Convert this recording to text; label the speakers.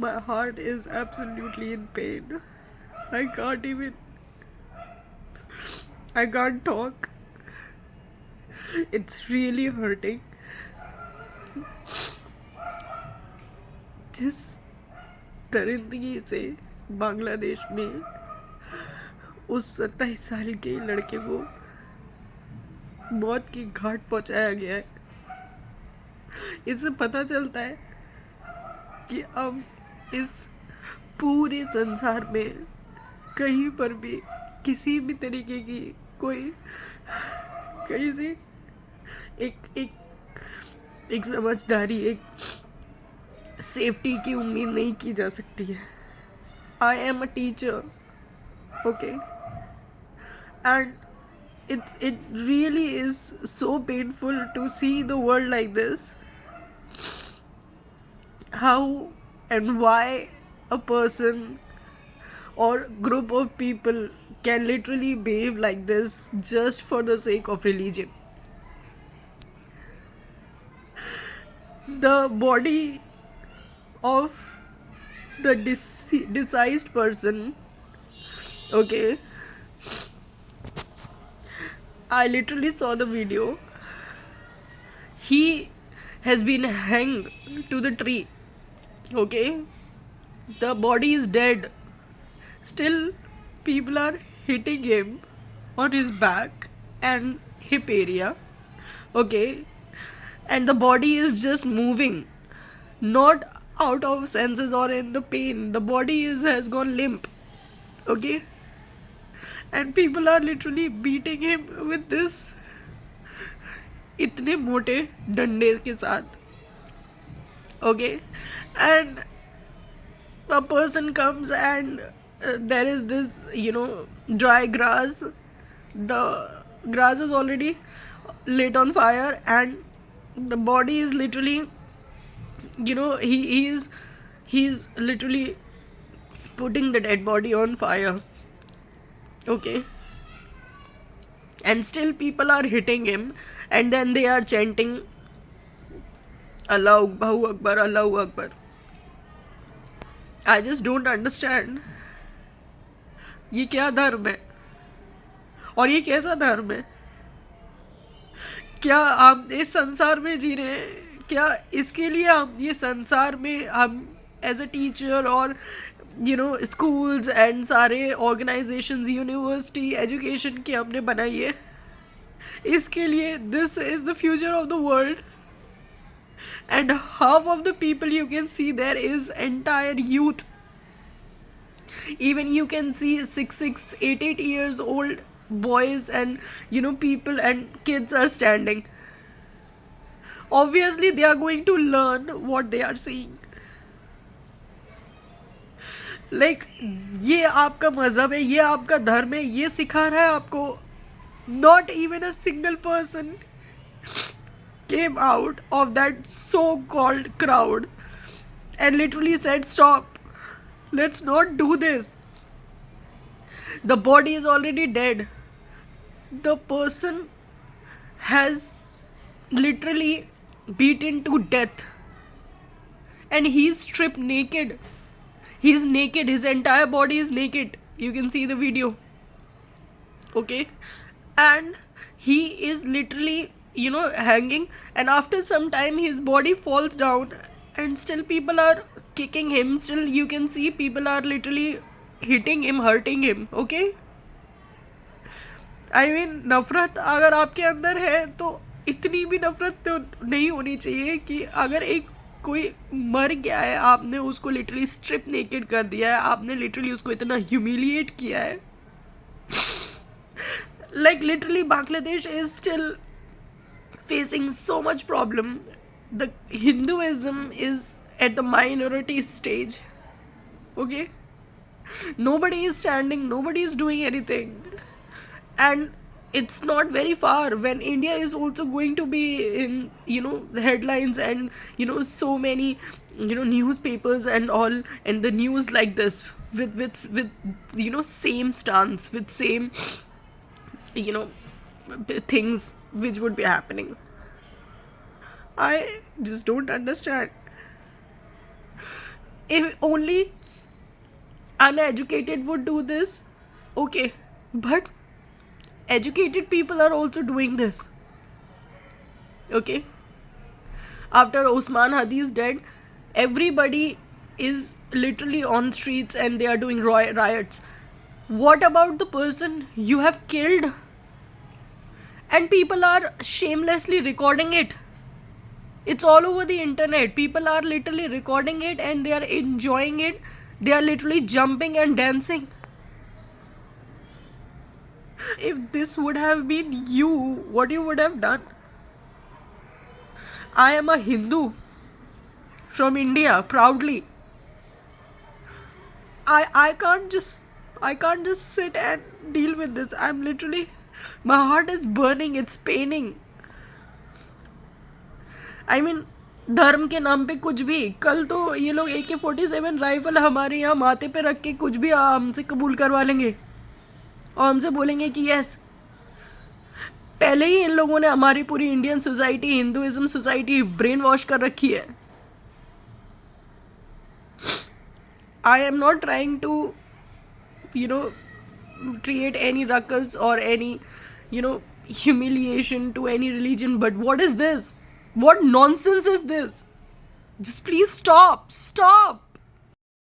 Speaker 1: My heart is absolutely in pain. I can't even. I can't talk. It's really hurting. जिस दरिंदगी से बांग्लादेश में उस 27 साल के लड़के को मौत की घाट पहुंचाया गया है, इससे पता चलता है कि अब इस पूरे संसार में कहीं पर भी किसी भी तरीके की कोई कहीं से एक एक एक समझदारी, एक सेफ्टी की उम्मीद नहीं की जा सकती है. I am a teacher, okay, and it really is so painful to see the world like this. How and why a person or group of people can literally behave like this just for the sake of religion. The body of the deceased person, okay, I literally saw the video. He has been hanged to the tree, okay, the body is dead, still people are hitting him on his back and hip area, okay, and the body is just moving, not out of senses or in the pain. The body has gone limp, okay, and people are literally beating him with this इतने मोटे डंडे के साथ, okay, and a person comes and there is this dry grass. The grass is already lit on fire and the body is literally, he's literally putting the dead body on fire, okay, and still people are hitting him and then they are chanting Allahu Akbar, Allahu Akbar. I just don't understand. ये क्या धर्म है और ये कैसा धर्म है? क्या हम इस संसार में जी रहे हैं? क्या इसके लिए हम ये संसार में हम एज अ टीचर और स्कूल्स एंड सारे ऑर्गेनाइजेशंस, यूनिवर्सिटी, एजुकेशन की हमने बनाई है इसके लिए? This is the future of the world and half of the people you can see there is entire youth. Even you can see 8 years old boys and people and kids are standing. Obviously they are going to learn what they are seeing. Like, ये आपका मजहब है, ये आपका धर्म है, ये सिखा रहा है आपको. Not even a single person came out of that so-called crowd and literally said, stop, let's not do this. The body is already dead. The person has literally beaten to death and he's stripped naked. He's naked, his entire body is naked. You can see the video, okay, and he is literally hanging, and after some time his body falls down and still people are kicking him. Still you can see people are literally hitting him, hurting him, okay. I mean, नफरत अगर आपके अंदर है तो इतनी भी नफरत तो नहीं होनी चाहिए कि अगर एक कोई मर गया है, आपने उसको लिटरली स्ट्रिप नेकेड कर दिया है, आपने लिटरली उसको इतना ह्यूमिलिएट किया है. Like, literally Bangladesh is still facing so much problem. The Hinduism is at the minority stage, okay, nobody is standing, nobody is doing anything, and it's not very far when India is also going to be in the headlines and so many newspapers and all, and the news like this with same stance, with same things which would be happening. I just don't understand. if only uneducated would do this, okay, but educated people are also doing this. Okay, after Osman Hadi is dead, everybody is literally on streets and they are doing riots. What about the person you have killed? And people are shamelessly recording it. It's all over the internet. People are literally recording it and they are enjoying it. They are literally jumping and dancing. If this would have been you, what you would have done? I am a Hindu from India, proudly. I can't just sit and deal with this. I'm literally, my heart is burning, it's paining. I mean, धर्म के नाम पे कुछ भी. कल तो ये लोग AK-47 राइफल हमारे यहाँ माथे पे रख के कुछ भी हमसे कबूल करवा लेंगे और हमसे बोलेंगे कि यस. पहले ही इन लोगों ने हमारी पूरी Indian society, Hinduism society brain wash कर रखी है. I am not trying to, create any ruckus or any, humiliation to any religion, but what is this? What nonsense is this? Just please stop. Stop.